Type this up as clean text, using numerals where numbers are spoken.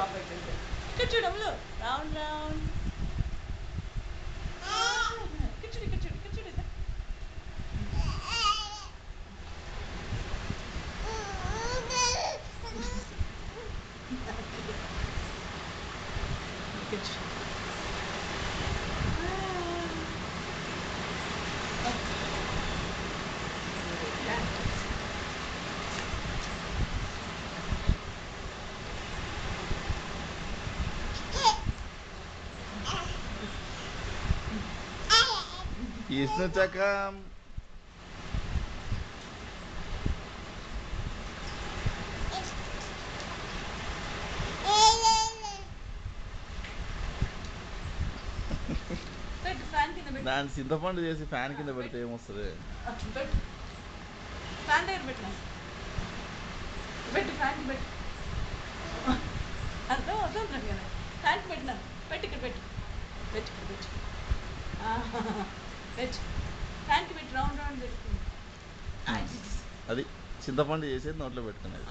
Of అయిపోయింది. ఇక్కడ చూడములు round round ఇక్కడ చూడు ఇక్కడ చూడు ఇక్కడ చూడు ఇక్కడ చూడు. Isnu cakam. పెట్టు ఫ్యాన్ కింద పెట్టు. దాని చింతపండు చేసి ఫ్యాన్ కింద పెడితే ఏమొస్తుంది? పెట్టు ఫ్యాన్ దగ్గర పెట్టినా పెట్టు ఫ్యాన్కి పెట్టు. అర్థం అవుతుంది కదా ఫ్యాన్కి పెట్టినా పెట్టు ఇక్కడ పెట్టు పెట్టు ఇక్కడ పెట్టు పెట్టు ఫ్యాన్కి పెట్టు రౌండ్ రౌండ్ పెట్టుకుంది. అది చింతపండు చేసేది నోట్లో పెట్టుకునేది.